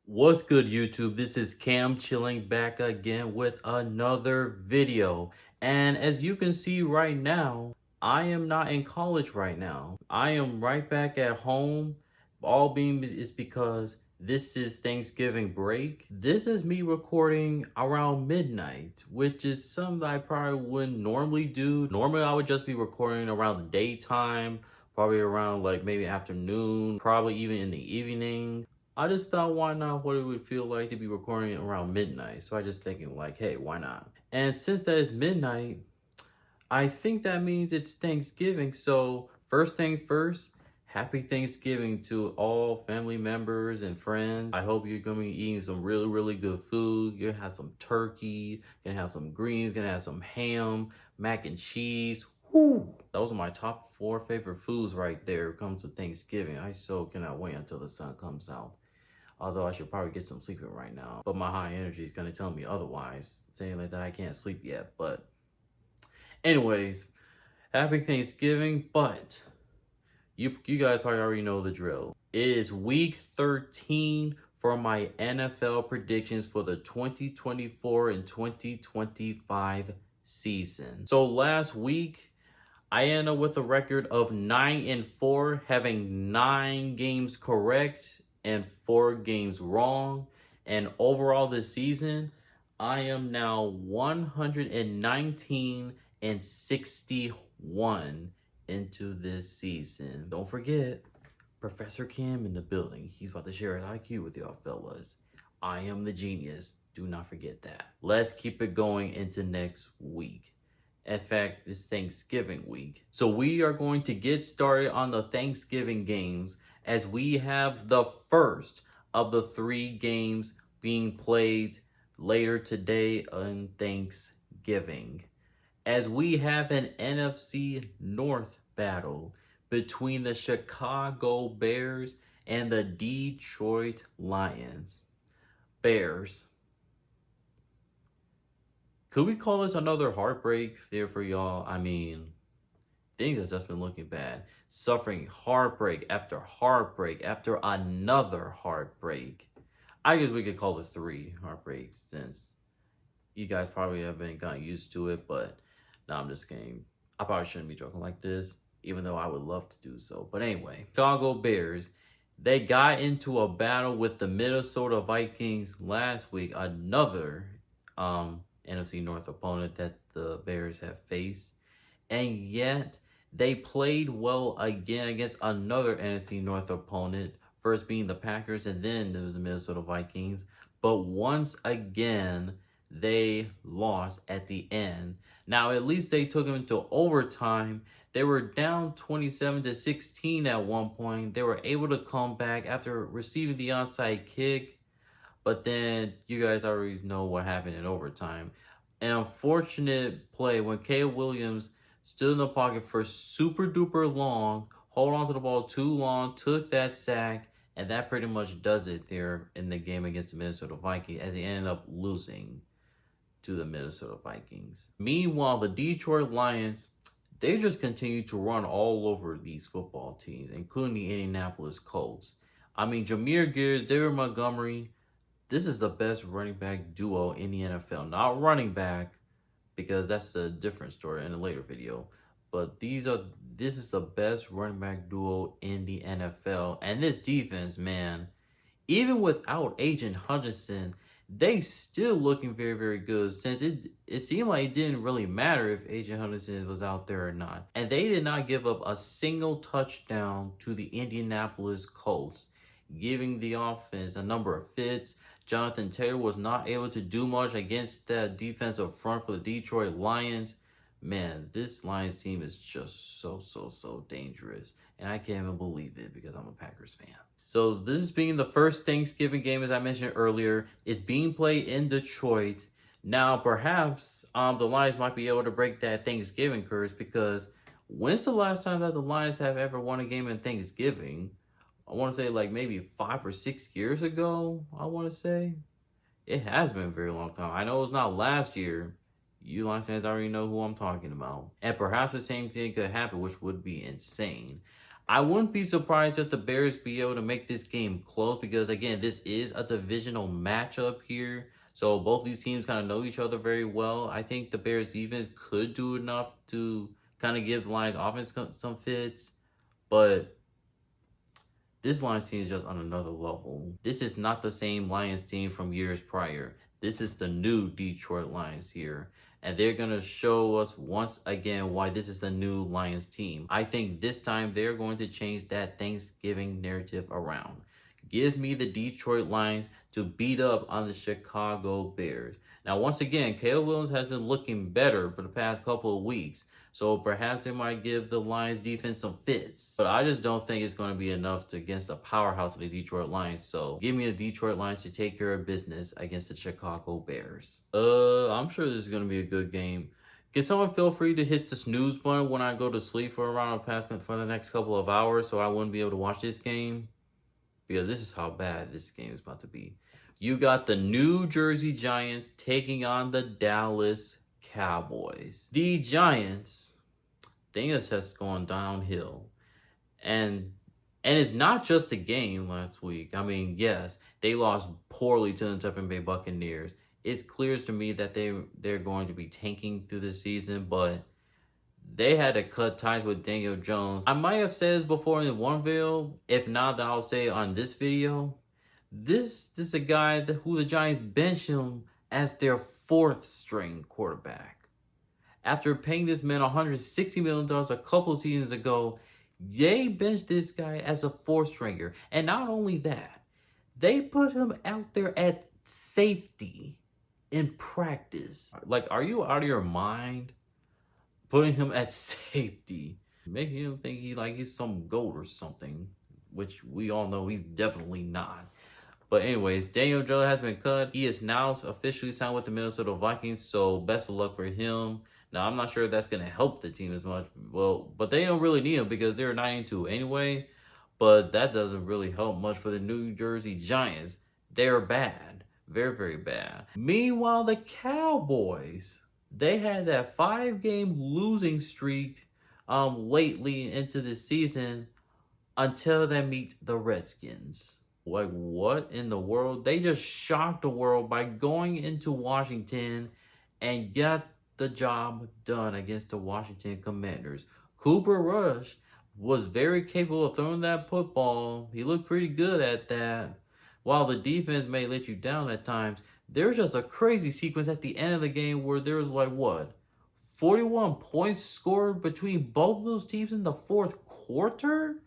What's good, YouTube? This is Cam chilling back again with another video. And as you can see right now, I am not in college right now. I am right back at home. All being is because this is Thanksgiving break. This is me recording around midnight, which is something I probably wouldn't normally do. Normally, I would just be recording around the daytime, probably around like maybe afternoon, probably even in the evening. I just thought, why not, what it would feel like to be recording around midnight. So I just thinking like, hey, why not? And since that is midnight, I think that means it's Thanksgiving. So first thing first, happy Thanksgiving to all family members and friends. I hope you're gonna be eating some really, really good food. You're gonna have some turkey, gonna have some greens, gonna have some ham, mac and cheese. Whoo! Those are my top 4 favorite foods right there when it comes to Thanksgiving. I so cannot wait until the sun comes out. Although I should probably get some sleep in right now. But my high energy is going to tell me otherwise, saying like that I can't sleep yet. But anyways, happy Thanksgiving. But you guys probably already know the drill. It is week 13 for my NFL predictions for the 2024 and 2025 season. So last week, I ended up with a record of 9-4, having 9 games correct and 4 games wrong. And overall this season, I am now 119 and 61 into this season. Don't forget, Professor Cam in the building. He's about to share his IQ with y'all fellas. I am the genius. Do not forget that. Let's keep it going into next week. In fact, it's Thanksgiving week. So we are going to get started on the Thanksgiving games as we have the first of the 3 games being played later today on Thanksgiving. As we have an NFC North battle between the Chicago Bears and the Detroit Lions. Bears. Could we call this another heartbreak there for y'all? I mean, things have just been looking bad. Suffering heartbreak after another heartbreak. I guess we could call it 3 heartbreaks since you guys probably haven't gotten used to it, but no, I'm just kidding. I probably shouldn't be joking like this, even though I would love to do so. But anyway, Chicago Bears, they got into a battle with the Minnesota Vikings last week, another NFC North opponent that the Bears have faced. And yet, they played well again against another NFC North opponent, first being the Packers, and then there was the Minnesota Vikings. But once again, they lost at the end. Now, at least they took them into overtime. They were down 27-16 at one point. They were able to come back after receiving the onside kick. But then you guys already know what happened in overtime. An unfortunate play when Caleb Williams stood in the pocket for super duper long, hold on to the ball too long, took that sack, and that pretty much does it there in the game against the Minnesota Vikings as he ended up losing to the Minnesota Vikings. Meanwhile, the Detroit Lions, they just continue to run all over these football teams, including the Indianapolis Colts. I mean, Jahmyr Gibbs, David Montgomery, this is the best running back duo in the NFL. Not running back, because that's a different story in a later video. But this is the best running back duo in the NFL. And this defense, man, even without Agent Hutchinson, they still looking very, very good, since it seemed like it didn't really matter if Agent Hutchinson was out there or not. And they did not give up a single touchdown to the Indianapolis Colts, giving the offense a number of fits. Jonathan Taylor was not able to do much against that defensive front for the Detroit Lions. Man, this Lions team is just so dangerous. And I can't even believe it because I'm a Packers fan. So this is being the first Thanksgiving game, as I mentioned earlier. It's being played in Detroit. Now, perhaps the Lions might be able to break that Thanksgiving curse, because when's the last time that the Lions have ever won a game in Thanksgiving? I want to say like maybe 5 or 6 years ago, I want to say. It has been a very long time. I know it's not last year. You Lions fans already know who I'm talking about. And perhaps the same thing could happen, which would be insane. I wouldn't be surprised if the Bears be able to make this game close because, again, this is a divisional matchup here. So both these teams kind of know each other very well. I think the Bears defense could do enough to kind of give the Lions offense some fits. But this Lions team is just on another level. This is not the same Lions team from years prior. This is the new Detroit Lions here. And they're going to show us once again why this is the new Lions team. I think this time they're going to change that Thanksgiving narrative around. Give me the Detroit Lions to beat up on the Chicago Bears. Now, once again, Caleb Williams has been looking better for the past couple of weeks. So perhaps they might give the Lions defense some fits. But I just don't think it's going to be enough against the powerhouse of the Detroit Lions. So give me the Detroit Lions to take care of business against the Chicago Bears. I'm sure this is going to be a good game. Can someone feel free to hit the snooze button when I go to sleep for around for the next couple of hours so I wouldn't be able to watch this game? Because this is how bad this game is about to be. You got the New Jersey Giants taking on the Dallas Cowboys. The Giants, things just going downhill. And it's not just the game last week. I mean, yes, they lost poorly to the Tampa Bay Buccaneers. It's clear to me that they're going to be tanking through the season, but they had to cut ties with Daniel Jones. I might have said this before in one video. If not, then I'll say it on this video. This is a guy who the Giants bench him as their fourth string quarterback. After paying this man $160 million a couple seasons ago, they benched this guy as a fourth stringer. And not only that, they put him out there at safety in practice. Like, are you out of your mind? Putting him at safety, making him think he's some GOAT or something, which we all know he's definitely not. But anyways, Daniel Jones has been cut. He is now officially signed with the Minnesota Vikings, so best of luck for him. Now, I'm not sure if that's going to help the team as much. Well, but they don't really need him because they're 9-2 anyway. But that doesn't really help much for the New Jersey Giants. They're bad. Very, very bad. Meanwhile, the Cowboys, they had that 5-game losing streak lately into the season until they meet the Redskins. Like, what in the world? They just shocked the world by going into Washington and got the job done against the Washington Commanders. Cooper Rush was very capable of throwing that football. He looked pretty good at that. While the defense may let you down at times, there's just a crazy sequence at the end of the game where there was 41 points scored between both of those teams in the fourth quarter,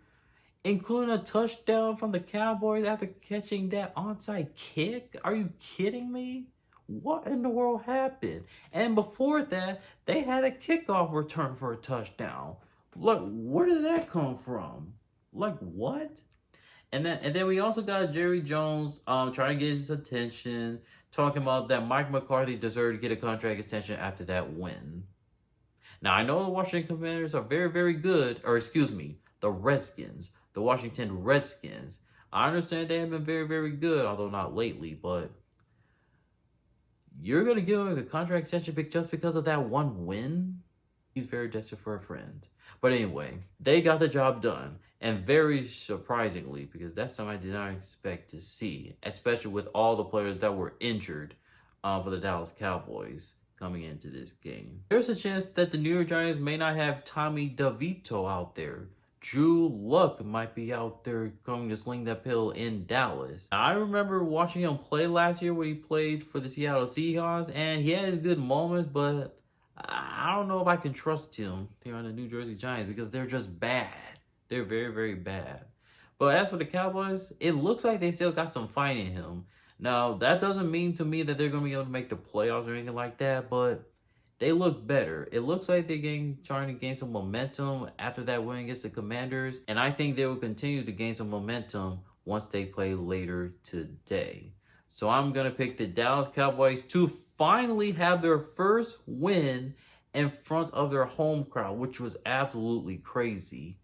including a touchdown from the Cowboys after catching that onside kick. Are you kidding me? What in the world happened? And before that, they had a kickoff return for a touchdown. Look, where did that come from? What? And then we also got Jerry Jones trying to get his attention, talking about that Mike McCarthy deserved to get a contract extension after that win. Now, I know the Washington Commanders are very, very good, or excuse me, the Redskins, the Washington Redskins. I understand they have been very, very good, although not lately, but you're going to give him a contract extension pick just because of that one win? He's very desperate for a friend. But anyway, they got the job done. And very surprisingly, because that's something I did not expect to see, especially with all the players that were injured for the Dallas Cowboys coming into this game. There's a chance that the New York Giants may not have Tommy DeVito out there. Drew Luck might be out there going to sling that pill in Dallas. I remember watching him play last year when he played for the Seattle Seahawks, and he had his good moments, but I don't know if I can trust him here on the New Jersey Giants because they're just bad. They're very, very bad. But as for the Cowboys, it looks like they still got some fight in him. Now, that doesn't mean to me that they're going to be able to make the playoffs or anything like that, but they look better. It looks like they're trying to gain some momentum after that win against the Commanders, and I think they will continue to gain some momentum once they play later today. So I'm going to pick the Dallas Cowboys to finally have their first win in front of their home crowd, which was absolutely crazy.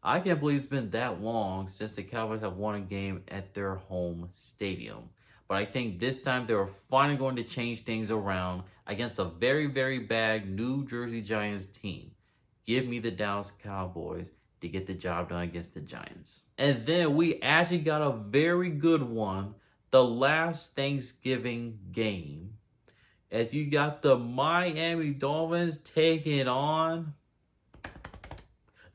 I can't believe it's been that long since the Cowboys have won a game at their home stadium. But I think this time they are finally going to change things around against a very, very bad New Jersey Giants team. Give me the Dallas Cowboys to get the job done against the Giants. And then we actually got a very good one, the last Thanksgiving game, as you got the Miami Dolphins taking on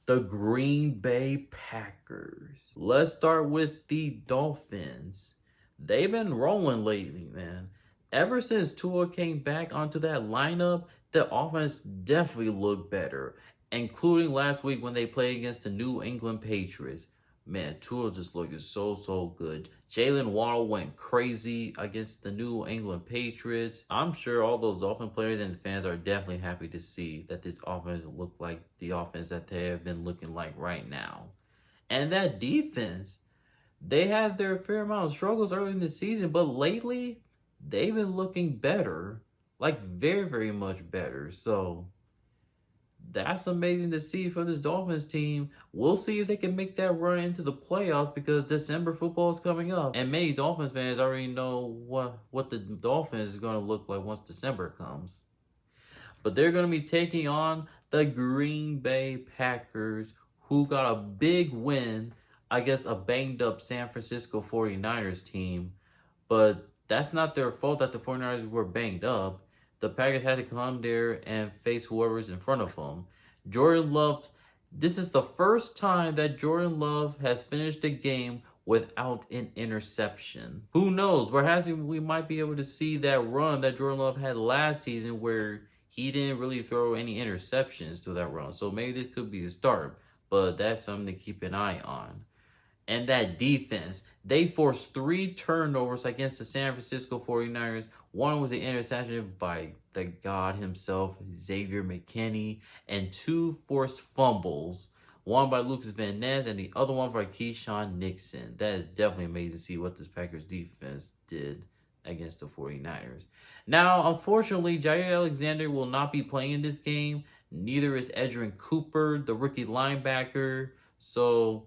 the Green Bay Packers. Let's start with the Dolphins. They've been rolling lately, man. Ever since Tua came back onto that lineup, the offense definitely looked better, including last week when they played against the New England Patriots. Man, Tua just looked so good. Jalen Waddle went crazy against the New England Patriots. I'm sure all those Dolphin players and fans are definitely happy to see that this offense looked like the offense that they have been looking like right now. And that defense, they had their fair amount of struggles early in the season, but lately, they've been looking better. Like, very much better. So, that's amazing to see for this Dolphins team. We'll see if they can make that run into the playoffs because December football is coming up. And many Dolphins fans already know what the Dolphins is going to look like once December comes. But they're going to be taking on the Green Bay Packers, who got a big win against a banged up San Francisco 49ers team. But that's not their fault that the 49ers were banged up. The Packers had to come there and face whoever's in front of them. Jordan Love, this is the first time that Jordan Love has finished a game without an interception. Who knows? Perhaps we might be able to see that run that Jordan Love had last season where he didn't really throw any interceptions to that run. So maybe this could be the start, but that's something to keep an eye on. And that defense, they forced 3 turnovers against the San Francisco 49ers. One was an interception by the God himself, Xavier McKinney, and 2 forced fumbles. One by Lucas Van Ness and the other one by Keyshawn Nixon. That is definitely amazing to see what this Packers defense did against the 49ers. Now, unfortunately, Jair Alexander will not be playing in this game. Neither is Edgerrin Cooper, the rookie linebacker. So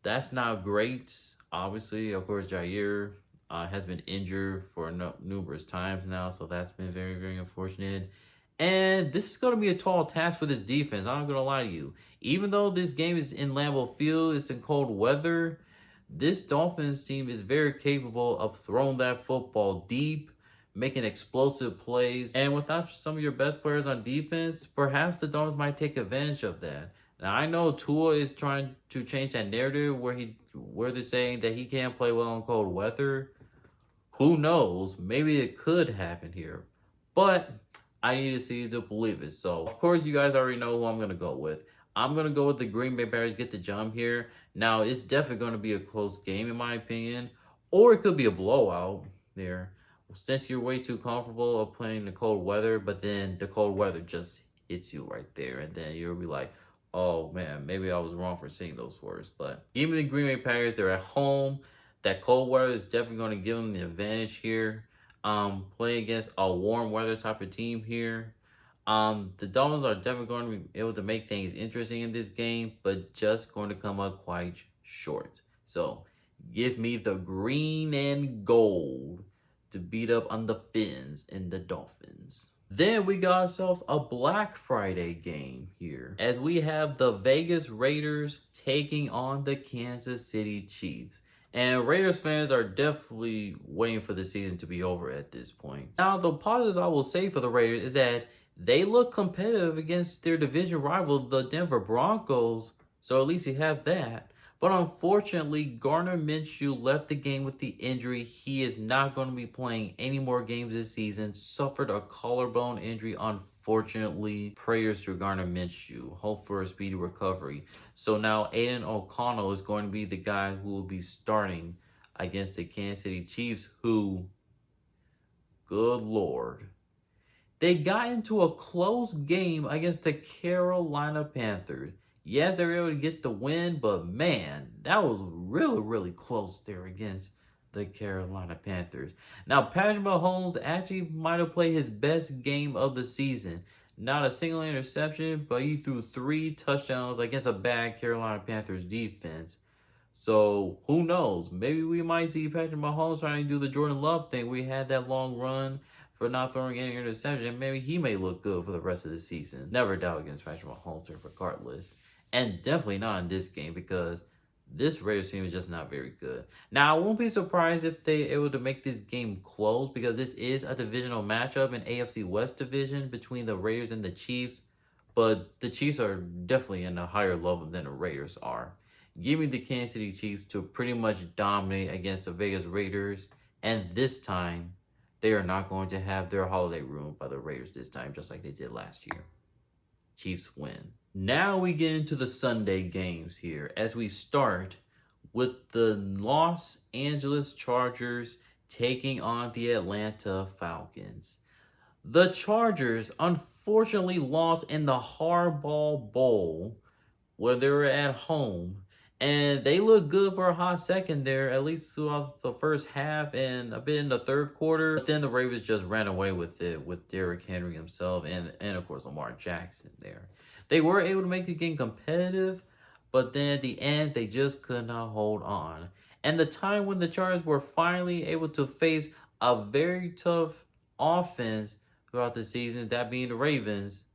that's not great. Obviously, of course, Jair has been injured for numerous times now, so that's been very unfortunate. And this is going to be a tall task for this defense. I'm not going to lie to you. Even though this game is in Lambeau Field, it's in cold weather, this Dolphins team is very capable of throwing that football deep, making explosive plays. And without some of your best players on defense, perhaps the Dolphins might take advantage of that. Now, I know Tua is trying to change that narrative where they're saying that he can't play well in cold weather. Who knows? Maybe it could happen here. But I need to see it to believe it. So, of course, you guys already know who I'm going to go with. I'm going to go with the Green Bay Packers, get the jump here. Now, it's definitely going to be a close game, in my opinion. Or it could be a blowout there. Since you're way too comfortable of playing the cold weather, but then the cold weather just hits you right there. And then you'll be like, oh, man, maybe I was wrong for saying those words. But give me the Green Bay Packers. They're at home. That cold weather is definitely going to give them the advantage here. Playing against a warm weather type of team here. The Dolphins are definitely going to be able to make things interesting in this game, but just going to come up quite short. So, give me the green and gold to beat up on the Fins and the Dolphins. Then we got ourselves a Black Friday game here, as we have the Vegas Raiders taking on the Kansas City Chiefs. And Raiders fans are definitely waiting for the season to be over at this point. Now, the positive I will say for the Raiders is that they look competitive against their division rival, the Denver Broncos. So at least you have that. But unfortunately, Gardner Minshew left the game with the injury. He is not going to be playing any more games this season. Suffered a collarbone injury, unfortunately. Prayers to Gardner Minshew. Hope for a speedy recovery. So now Aiden O'Connell is going to be the guy who will be starting against the Kansas City Chiefs, who, good Lord, they got into a close game against the Carolina Panthers. Yes, they were able to get the win, but man, that was really close there against the Carolina Panthers. Now, Patrick Mahomes actually might have played his best game of the season. Not a single interception, but he threw 3 touchdowns against a bad Carolina Panthers defense. So, who knows? Maybe we might see Patrick Mahomes trying to do the Jordan Love thing. We had that long run for not throwing any interception. Maybe he may look good for the rest of the season. Never doubt against Patrick Mahomes regardless. And definitely not in this game because this Raiders team is just not very good. Now, I won't be surprised if they able to make this game close because this is a divisional matchup in AFC West division between the Raiders and the Chiefs. But the Chiefs are definitely in a higher level than the Raiders are. Give me the Kansas City Chiefs to pretty much dominate against the Vegas Raiders. And this time, they are not going to have their holiday ruined by the Raiders this time, just like they did last year. Chiefs win. Now we get into the Sunday games here as we start with the Los Angeles Chargers taking on the Atlanta Falcons. The Chargers unfortunately lost in the Hardball Bowl where they were at home. And they looked good for a hot second there, at least throughout the first half and a bit in the third quarter. But then the Ravens just ran away with it with Derrick Henry himself and of course, Lamar Jackson there. They were able to make the game competitive, but then at the end, they just could not hold on. And the time when the Chargers were finally able to face a very tough offense throughout the season, that being the Ravens,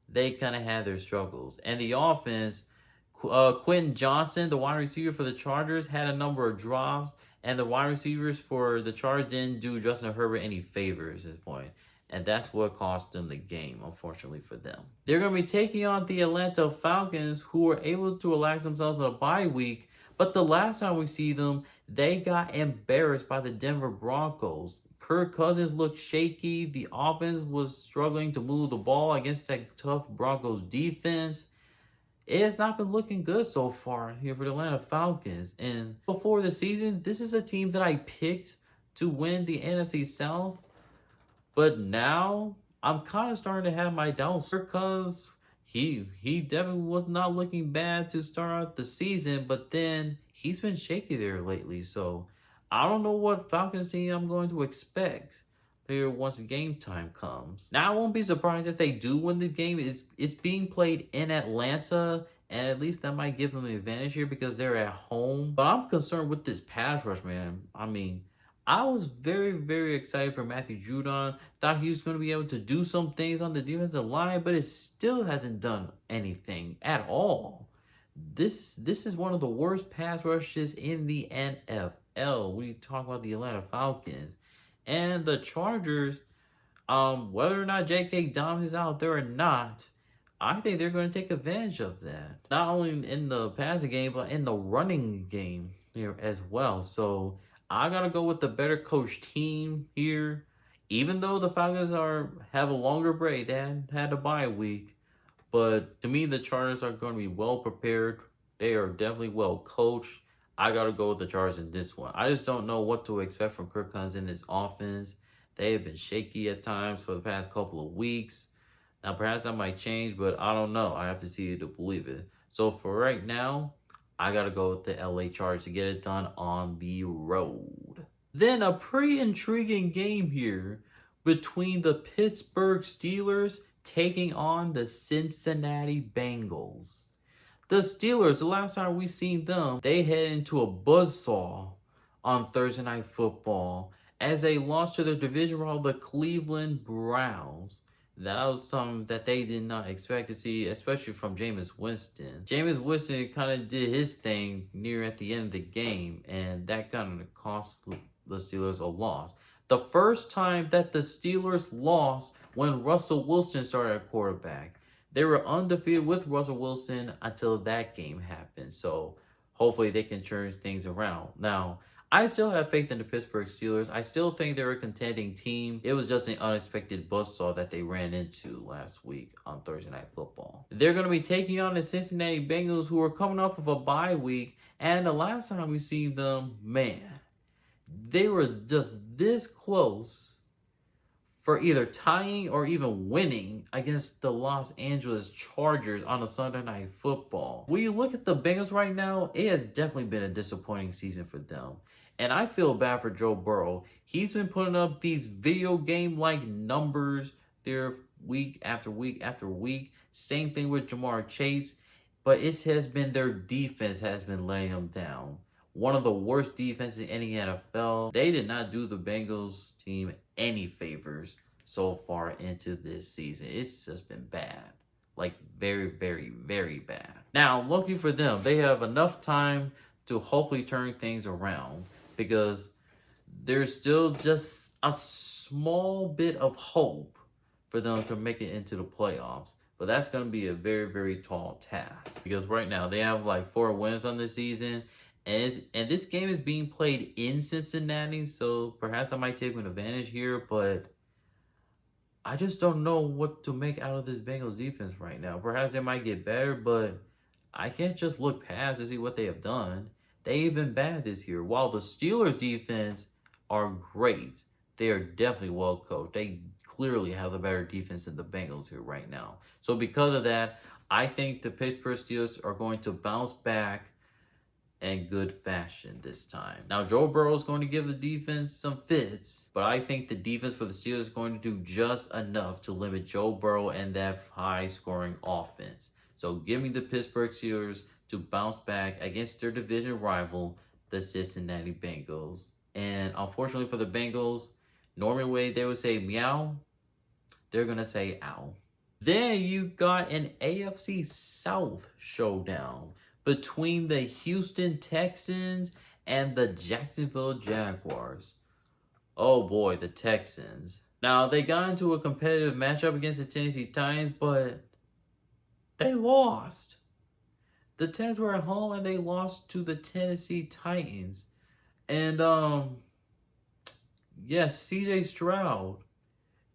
they kind of had their struggles. And the offense, Quentin Johnson, the wide receiver for the Chargers, had a number of drops, and the wide receivers for the Chargers didn't do Justin Herbert any favors at this point. And that's what cost them the game, unfortunately for them. They're going to be taking on the Atlanta Falcons, who were able to relax themselves on a bye week. But the last time we see them, they got embarrassed by the Denver Broncos. Kirk Cousins looked shaky. The offense was struggling to move the ball against that tough Broncos defense. It has not been looking good so far here for the Atlanta Falcons. And before the season, this is a team that I picked to win the NFC South. But now I'm kind of starting to have my doubts because he definitely was not looking bad to start out the season, but then he's been shaky there lately. So I don't know what Falcons team I'm going to expect there once game time comes. Now I won't be surprised if they do win the game. It's being played in Atlanta, and at least that might give them an advantage here because they're at home. But I'm concerned with this pass rush, man. I mean, I was very, very excited for Matthew Judon. Thought he was going to be able to do some things on the defensive line, but it still hasn't done anything at all. This is one of the worst pass rushes in the NFL. We talk about the Atlanta Falcons. And the Chargers, whether or not J.K. Dobbins is out there or not, I think they're going to take advantage of that. Not only in the passing game, but in the running game here as well. So I got to go with the better coach team here. Even though the Falcons have a longer break, they had a bye week. But to me, the Chargers are going to be well prepared. They are definitely well coached. I got to go with the Chargers in this one. I just don't know what to expect from Kirk Cousins in this offense. They have been shaky at times for the past couple of weeks. Now, perhaps that might change, but I don't know. I have to see it to believe it. So for right now, I got to go with the LA Chargers to get it done on the road. Then a pretty intriguing game here between the Pittsburgh Steelers taking on the Cincinnati Bengals. The Steelers, the last time we seen them, they head into a buzzsaw on Thursday Night Football as they lost to their division rival, the Cleveland Browns. That was something that they did not expect to see, especially from Jameis Winston. Jameis Winston kind of did his thing near at the end of the game, and that kind of cost the Steelers a loss. The first time that the Steelers lost when Russell Wilson started at quarterback. They were undefeated with Russell Wilson until that game happened. So hopefully they can turn things around. Now, I still have faith in the Pittsburgh Steelers. I still think they're a contending team. It was just an unexpected buzzsaw that they ran into last week on Thursday Night Football. They're going to be taking on the Cincinnati Bengals, who are coming off of a bye week. And the last time we seen them, man, they were just this close for either tying or even winning against the Los Angeles Chargers on a Sunday Night Football. When you look at the Bengals right now, it has definitely been a disappointing season for them. And I feel bad for Joe Burrow. He's been putting up these video game-like numbers there week after week after week. Same thing with Jamar Chase. But it has been their defense has been laying them down. One of the worst defenses in the NFL. They did not do the Bengals team any favors so far into this season. It's just been bad. Like very, very, very bad. Now, lucky for them, they have enough time to hopefully turn things around because there's still just a small bit of hope for them to make it into the playoffs. But that's going to be a very, very tall task because right now they have like 4 wins on the season. And this game is being played in Cincinnati, so perhaps I might take an advantage here, but I just don't know what to make out of this Bengals defense right now. Perhaps they might get better, but I can't just look past to see what they have done. They've been bad this year. While the Steelers defense are great, they are definitely well coached. They clearly have a better defense than the Bengals here right now. So because of that, I think the Pittsburgh Steelers are going to bounce back in good fashion this time. Now, Joe Burrow is going to give the defense some fits, but I think the defense for the Steelers is going to do just enough to limit Joe Burrow and that high-scoring offense. So give me the Pittsburgh Steelers to bounce back against their division rival, the Cincinnati Bengals. And unfortunately for the Bengals, normally they would say meow, they're going to say ow. Then you got an AFC South showdown between the Houston Texans and the Jacksonville Jaguars. Oh boy, the Texans. Now, they got into a competitive matchup against the Tennessee Titans, but they lost. The Texans were at home and they lost to the Tennessee Titans. And, yes, CJ Stroud.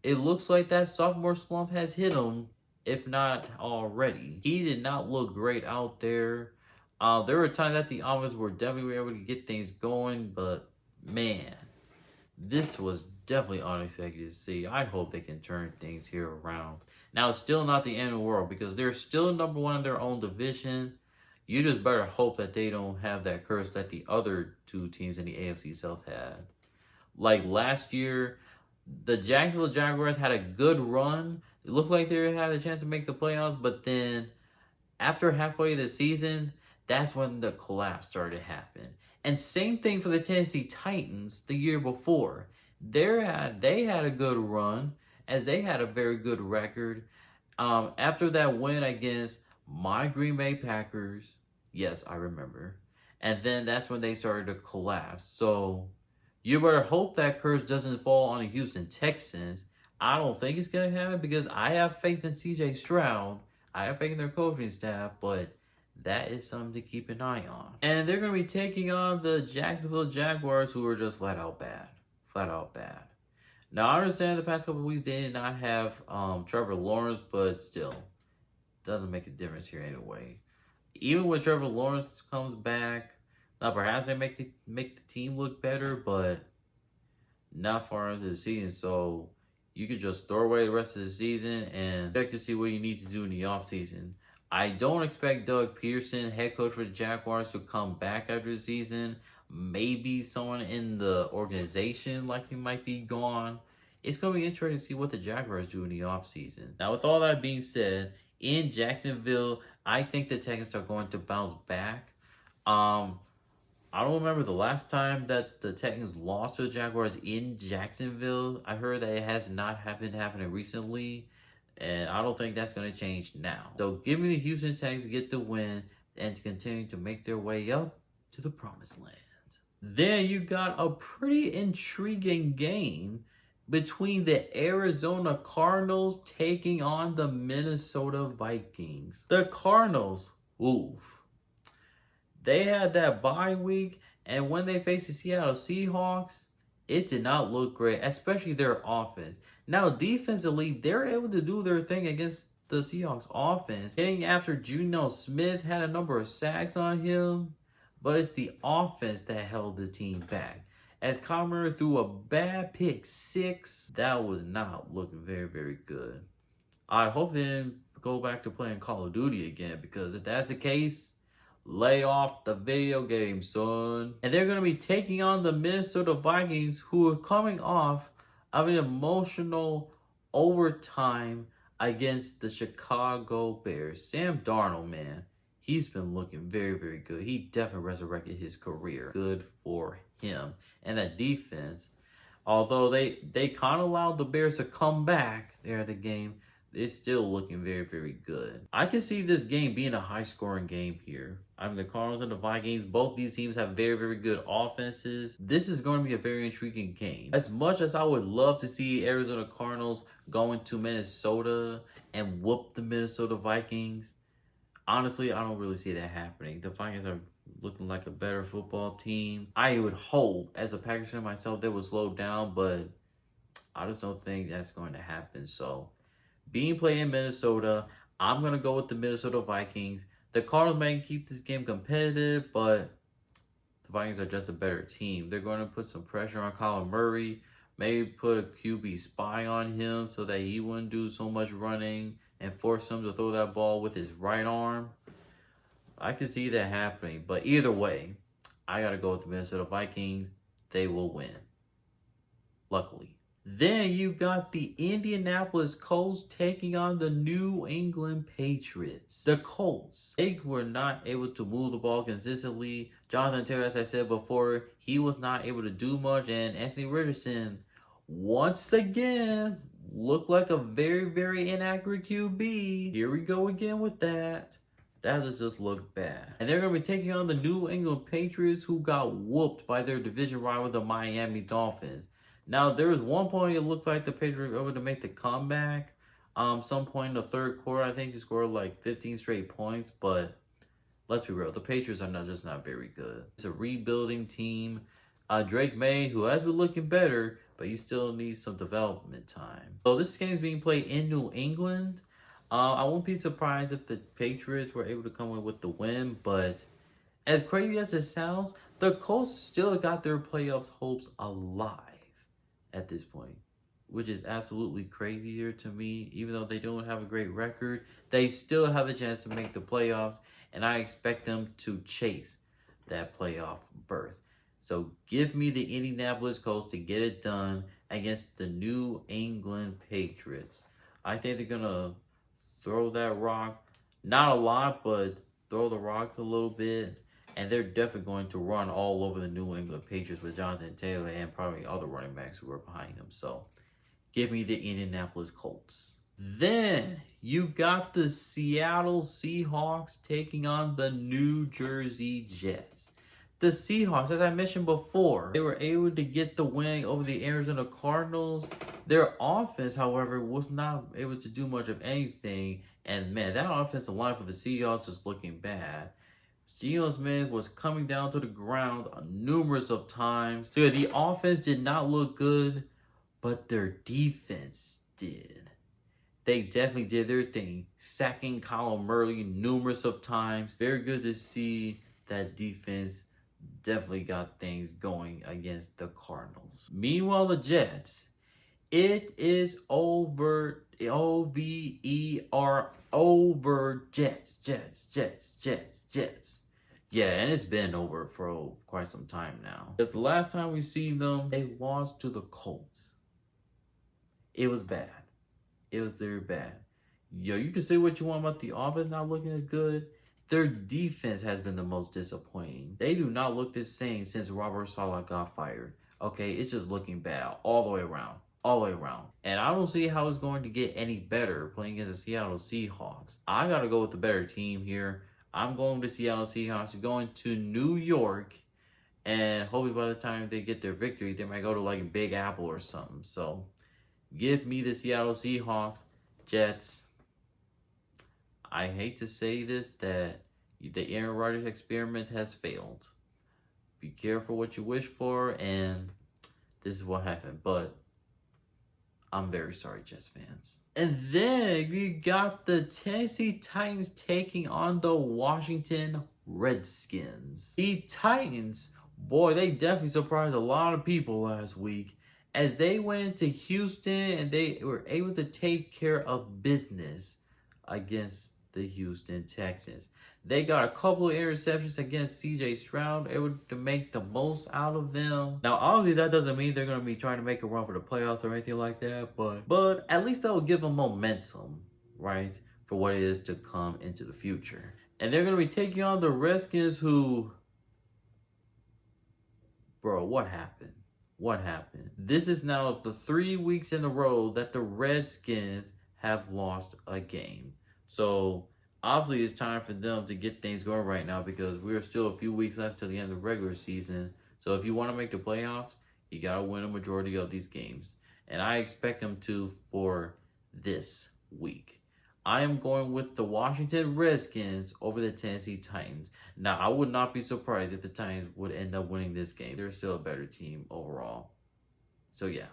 It looks like that sophomore slump has hit him, if not already. He did not look great out there. There were times that the offense were definitely able to get things going, but man, this was definitely unexpected to see. I hope they can turn things here around. Now, it's still not the end of the world because they're still number 1 in their own division. You just better hope that they don't have that curse that the other 2 teams in the AFC South had. Like last year, the Jacksonville Jaguars had a good run. It looked like they had a chance to make the playoffs, but then after halfway of the season, that's when the collapse started to happen. And same thing for the Tennessee Titans the year before. They had a good run as they had a very good record. After that win against my Green Bay Packers, yes, I remember. And then that's when they started to collapse. So you better hope that curse doesn't fall on the Houston Texans. I don't think it's going to happen because I have faith in CJ Stroud. I have faith in their coaching staff, but that is something to keep an eye on. And they're going to be taking on the Jacksonville Jaguars, who are just flat out bad. Flat out bad. Now, I understand the past couple of weeks they did not have Trevor Lawrence, but still, doesn't make a difference here anyway. Even when Trevor Lawrence comes back, now perhaps they make the team look better, but not far into the season. So you could just throw away the rest of the season and check to see what you need to do in the offseason. I don't expect Doug Peterson, head coach for the Jaguars, to come back after the season. Maybe someone in the organization like he might be gone. It's going to be interesting to see what the Jaguars do in the offseason. Now, with all that being said, in Jacksonville, I think the Texans are going to bounce back. I don't remember the last time that the Texans lost to the Jaguars in Jacksonville. I heard that it has not been happening recently. And I don't think that's going to change now. So give me the Houston Texans to get the win and to continue to make their way up to the promised land. Then you got a pretty intriguing game between the Arizona Cardinals taking on the Minnesota Vikings. The Cardinals, oof. They had that bye week, and when they faced the Seattle Seahawks, it did not look great, especially their offense. Now, defensively, they're able to do their thing against the Seahawks offense. Getting after Geno Smith had a number of sacks on him, but it's the offense that held the team back. As Kyler Murray threw a bad pick 6, that was not looking very, very good. I hope they didn't go back to playing Call of Duty again, because if that's the case, lay off the video game, son. And they're going to be taking on the Minnesota Vikings, who are coming off of an emotional overtime against the Chicago Bears. Sam Darnold, man, he's been looking very, very good. He definitely resurrected his career. Good for him. And that defense, although they kind of allowed the Bears to come back there at the game, it's still looking very, very good. I can see this game being a high-scoring game here. I mean, the Cardinals and the Vikings, both these teams have very, very good offenses. This is going to be a very intriguing game. As much as I would love to see Arizona Cardinals going to Minnesota and whoop the Minnesota Vikings, honestly, I don't really see that happening. The Vikings are looking like a better football team. I would hope, as a Packers fan myself, they would slow down, but I just don't think that's going to happen. So, being played in Minnesota, I'm going to go with the Minnesota Vikings. The Cardinals may keep this game competitive, but the Vikings are just a better team. They're going to put some pressure on Kyler Murray, maybe put a QB spy on him so that he wouldn't do so much running and force him to throw that ball with his right arm. I can see that happening, but either way, I got to go with the Minnesota Vikings. They will win. Luckily. Then you got the Indianapolis Colts taking on the New England Patriots. The Colts, they were not able to move the ball consistently. Jonathan Taylor, as I said before, he was not able to do much. And Anthony Richardson, once again, looked like a very, very inaccurate QB. Here we go again with that. That just looked bad. And they're going to be taking on the New England Patriots, who got whooped by their division rival, the Miami Dolphins. Now, there was one point it looked like the Patriots were able to make the comeback. Some point in the third quarter, I think they scored like 15 straight points. But let's be real, the Patriots are just not very good. It's a rebuilding team. Drake May, who has been looking better, but he still needs some development time. So this game is being played in New England. I won't be surprised if the Patriots were able to come in with the win, but as crazy as it sounds, the Colts still got their playoffs hopes alive at this point, which is absolutely crazy here to me. Even though they don't have a great record, they still have a chance to make the playoffs, and I expect them to chase that playoff berth. So give me the Indianapolis Colts to get it done against the New England Patriots. I think they're going to throw that rock, not a lot, but throw the rock a little bit. And they're definitely going to run all over the New England Patriots with Jonathan Taylor and probably other running backs who are behind him. So give me the Indianapolis Colts. Then you got the Seattle Seahawks taking on the New Jersey Jets. The Seahawks, as I mentioned before, they were able to get the win over the Arizona Cardinals. Their offense, however, was not able to do much of anything. And man, that offensive line for the Seahawks is looking bad. Geno Smith was coming down to the ground numerous of times. So yeah, the offense did not look good, but their defense did. They definitely did their thing, sacking Kyler Murray numerous of times. Very good to see that defense definitely got things going against the Cardinals. Meanwhile, the Jets, it is over, O-V-E-R, over Jets. Yeah, and it's been over for quite some time now. Because the last time we seen them, they lost to the Colts. It was bad. It was very bad. Yo, you can say what you want about the offense not looking as good. Their defense has been the most disappointing. They do not look the same since Robert Saleh got fired. Okay, it's just looking bad all the way around. All the way around. And I don't see how it's going to get any better playing against the Seattle Seahawks. I got to go with the better team here. I'm going to Seattle Seahawks, going to New York. And hopefully by the time they get their victory, they might go to like a Big Apple or something. So give me the Seattle Seahawks. Jets. I hate to say this, that the Aaron Rodgers experiment has failed. Be careful what you wish for, and this is what happened. But I'm very sorry, Jets fans. And then we got the Tennessee Titans taking on the Washington Redskins. The Titans, boy, they definitely surprised a lot of people last week as they went into Houston and they were able to take care of business against the Houston Texans. They got a couple of interceptions against CJ Stroud, able to make the most out of them. Now, obviously, that doesn't mean they're going to be trying to make a run for the playoffs or anything like that, but at least that will give them momentum, right, for what it is to come into the future. And they're going to be taking on the Redskins who, bro, what happened? What happened? This is now the 3 weeks in a row that the Redskins have lost a game. So obviously it's time for them to get things going right now because we're still a few weeks left till the end of the regular season. So if you want to make the playoffs, you got to win a majority of these games. And I expect them to for this week. I am going with the Washington Redskins over the Tennessee Titans. Now, I would not be surprised if the Titans would end up winning this game. They're still a better team overall. So yeah,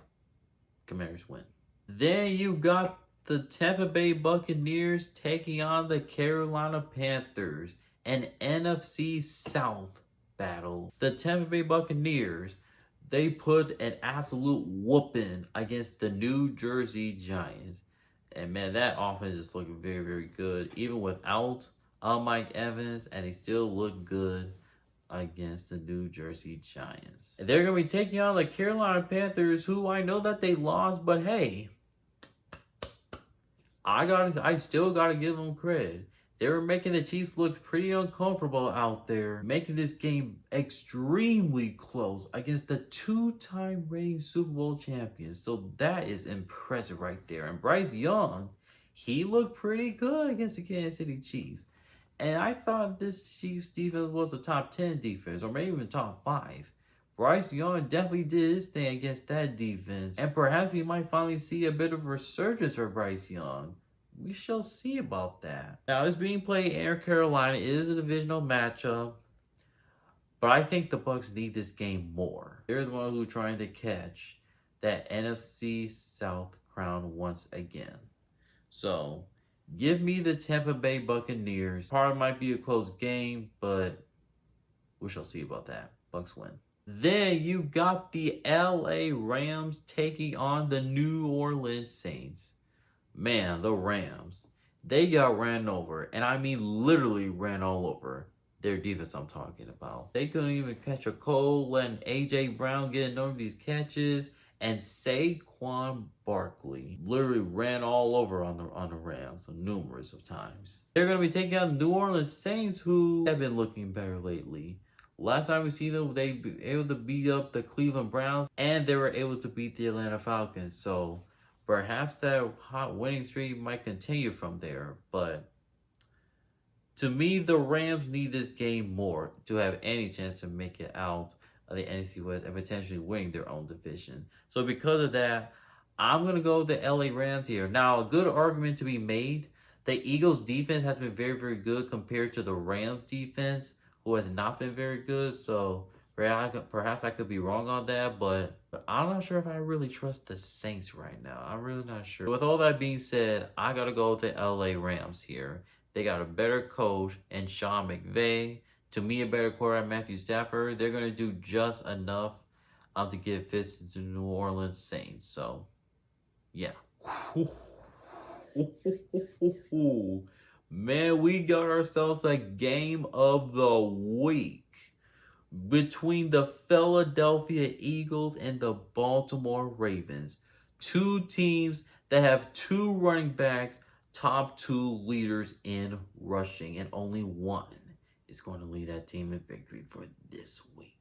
Commanders win. Then you got the Tampa Bay Buccaneers taking on the Carolina Panthers, an NFC South battle. The Tampa Bay Buccaneers, they put an absolute whooping against the New Jersey Giants. And man, that offense is looking very, very good. Even without Mike Evans, and they still look good against the New Jersey Giants. And they're going to be taking on the Carolina Panthers, who I know that they lost, but hey, I still gotta give them credit. They were making the Chiefs look pretty uncomfortable out there, making this game extremely close against the two-time reigning Super Bowl champions. So that is impressive right there. And Bryce Young, he looked pretty good against the Kansas City Chiefs. And I thought this Chiefs defense was a top 10 defense, or maybe even top 5. Bryce Young definitely did his thing against that defense. And perhaps we might finally see a bit of a resurgence for Bryce Young. We shall see about that. Now, it's being played in Carolina. It is a divisional matchup. But I think the Bucs need this game more. They're the one who are trying to catch that NFC South crown once again. So, give me the Tampa Bay Buccaneers. Part might be a close game, but we shall see about that. Bucs win. Then you got the LA Rams taking on the New Orleans Saints. Man, the Rams, they got ran over. And I mean literally ran all over. Their defense I'm talking about. They couldn't even catch a cold, letting A.J. Brown get a number of these catches. And Saquon Barkley literally ran all over on the Rams numerous of times. They're going to be taking on the New Orleans Saints, who have been looking better lately. Last time we see them, they were able to beat up the Cleveland Browns, and they were able to beat the Atlanta Falcons. So perhaps that hot winning streak might continue from there. But to me, the Rams need this game more to have any chance to make it out of the NFC West and potentially winning their own division. So because of that, I'm going to go with the LA Rams here. Now, a good argument to be made. The Eagles defense has been very, very good compared to the Rams defense, who has not been very good. So perhaps I could be wrong on that, but I'm not sure if I really trust the Saints right now. I'm really not sure. With all that being said, I got to go with the LA Rams here. They got a better coach in Sean McVay. To me, a better quarterback, Matthew Stafford. They're going to do just enough to give fits to the New Orleans Saints. So, yeah. Man, we got ourselves a game of the week between the Philadelphia Eagles and the Baltimore Ravens. Two teams that have two running backs, top two leaders in rushing, and only one is going to lead that team in victory for this week.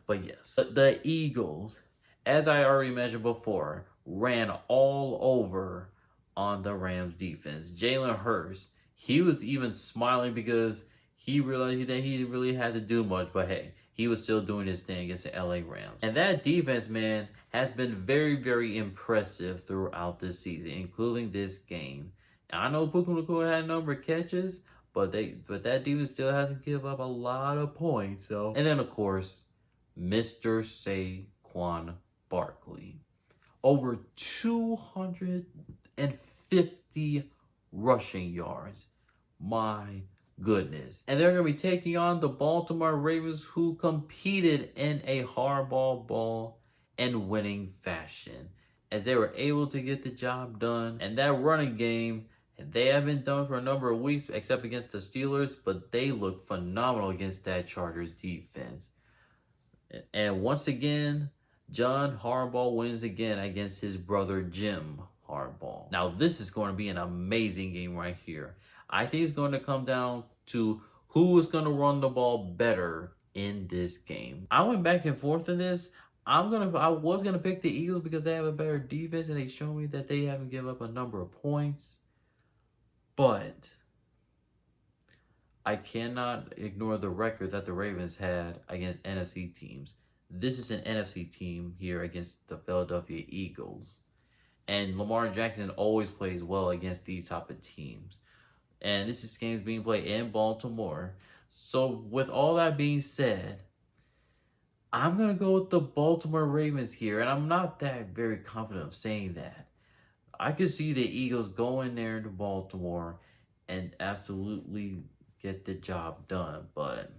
But yes, the Eagles, as I already mentioned before, ran all over on the Rams defense. Jalen Hurts, he was even smiling because he realized that he didn't really have to do much, but hey, he was still doing his thing against the LA Rams. And that defense, man, has been very, very impressive throughout this season, including this game. I know Puka Nacua had a number of catches, but that defense still hasn't given up a lot of points. So, and then of course, Mr. Saquon Barkley, over 250 rushing yards. My goodness. And they're going to be taking on the Baltimore Ravens, who competed in a hardball ball and winning fashion, as they were able to get the job done. And that running game, they haven't done for a number of weeks, except against the Steelers, but they look phenomenal against that Chargers defense. And once again, John Harbaugh wins again against his brother Jim Harbaugh. Now, this is going to be an amazing game right here. I think it's going to come down to who is going to run the ball better in this game. I went back and forth in this. I was gonna pick the Eagles because they have a better defense and they show me that they haven't given up a number of points. But I cannot ignore the record that the Ravens had against NFC teams. This is an NFC team here against the Philadelphia Eagles. And Lamar Jackson always plays well against these type of teams. And this is games being played in Baltimore. So with all that being said, I'm going to go with the Baltimore Ravens here. And I'm not that very confident of saying that. I could see the Eagles go in there to Baltimore and absolutely get the job done. But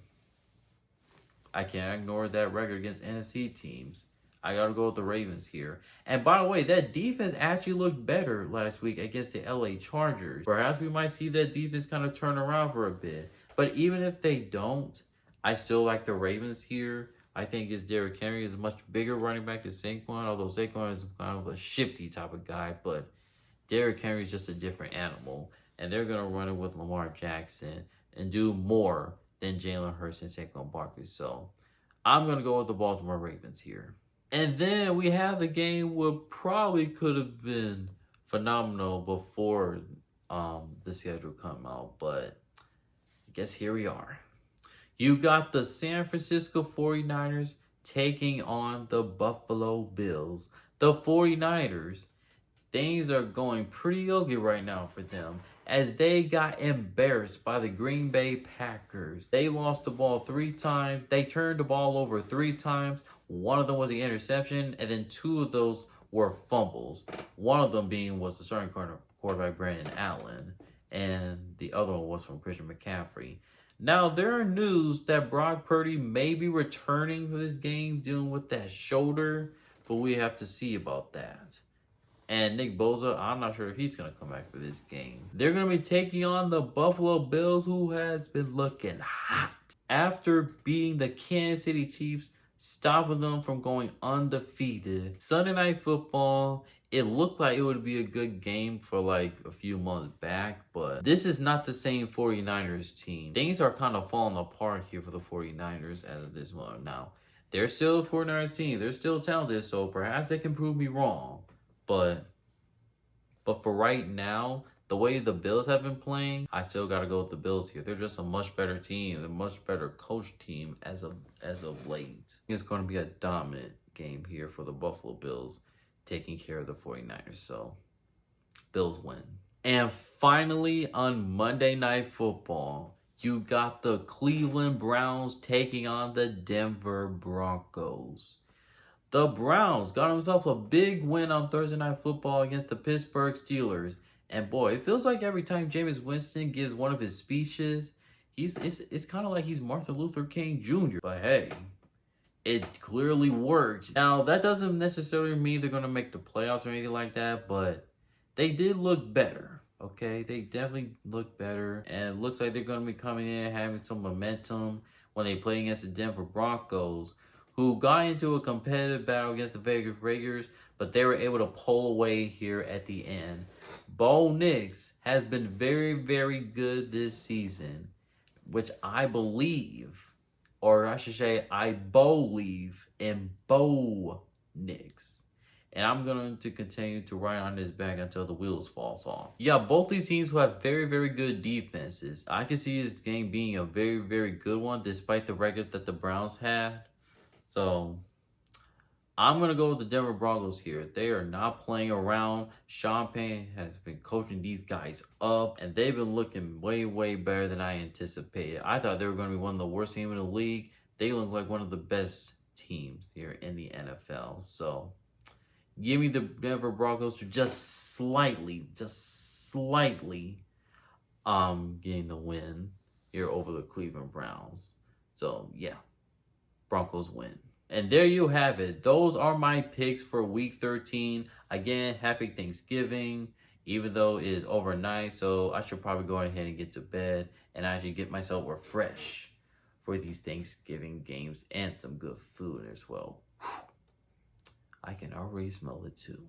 I can't ignore that record against NFC teams. I got to go with the Ravens here. And by the way, that defense actually looked better last week against the LA Chargers. Perhaps we might see that defense kind of turn around for a bit. But even if they don't, I still like the Ravens here. I think it's Derrick Henry is a much bigger running back than Saquon, although Saquon is kind of a shifty type of guy. But Derrick Henry is just a different animal. And they're going to run it with Lamar Jackson and do more than Jalen Hurts and Saquon Barkley. So I'm going to go with the Baltimore Ravens here. And then we have the game what probably could have been phenomenal before the schedule come out. But I guess here we are. You got the San Francisco 49ers taking on the Buffalo Bills. The 49ers, things are going pretty ugly right now for them as they got embarrassed by the Green Bay Packers. They lost the ball 3 times. They turned the ball over 3 times. One of them was an interception, and then 2 of those were fumbles. One of them was the starting quarterback, Brandon Allen, and the other one was from Christian McCaffrey. Now, there are news that Brock Purdy may be returning for this game, dealing with that shoulder, but we have to see about that. And Nick Bosa, I'm not sure if he's going to come back for this game. They're going to be taking on the Buffalo Bills, who has been looking hot. After beating the Kansas City Chiefs, stopping them from going undefeated. Sunday Night Football, it looked like it would be a good game for like a few months back, but this is not the same 49ers team. Things are kind of falling apart here for the 49ers as of this moment. Now, they're still a 49ers team. They're still talented, so perhaps they can prove me wrong. But for right now, the way the Bills have been playing, I still got to go with the Bills here. They're just a much better team, a much better coach team as of late. It's going to be a dominant game here for the Buffalo Bills, taking care of the 49ers. So, Bills win. And finally, on Monday Night Football, you got the Cleveland Browns taking on the Denver Broncos. The Browns got themselves a big win on Thursday Night Football against the Pittsburgh Steelers. And boy, it feels like every time Jameis Winston gives one of his speeches, it's kind of like he's Martin Luther King Jr. But hey, it clearly worked. Now, that doesn't necessarily mean they're going to make the playoffs or anything like that, but they did look better, okay? They definitely look better, and it looks like they're going to be coming in having some momentum when they play against the Denver Broncos, who got into a competitive battle against the Vegas Raiders, but they were able to pull away here at the end. Bo Nix has been very, very good this season, which I believe, or I should say, I believe in Bo Nix. And I'm going to continue to ride on this back until the wheels falls off. Yeah, both these teams who have very, very good defenses. I can see this game being a very, very good one, despite the records that the Browns had. So, I'm going to go with the Denver Broncos here. They are not playing around. Sean Payton has been coaching these guys up, and they've been looking way, way better than I anticipated. I thought they were going to be one of the worst teams in the league. They look like one of the best teams here in the NFL. So, give me the Denver Broncos to just slightly getting the win here over the Cleveland Browns. So, yeah, Broncos win. And there you have it. Those are my picks for Week 13. Again, happy Thanksgiving, even though it is overnight. So I should probably go ahead and get to bed and actually get myself refreshed for these Thanksgiving games and some good food as well. I can already smell it too.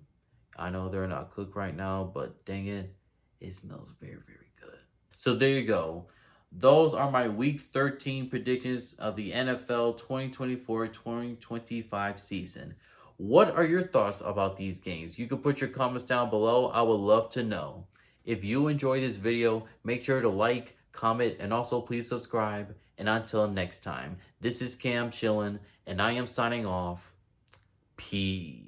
I know they're not cooked right now, but dang it, it smells very, very good. So there you go. those are my Week 13 predictions of the NFL 2024-2025 season. What are your thoughts about these games? You can put your comments down below. I would love to know. If you enjoyed this video, make sure to like, comment, and also please subscribe. And until next time, this is Cam chillin', and I am signing off. Peace.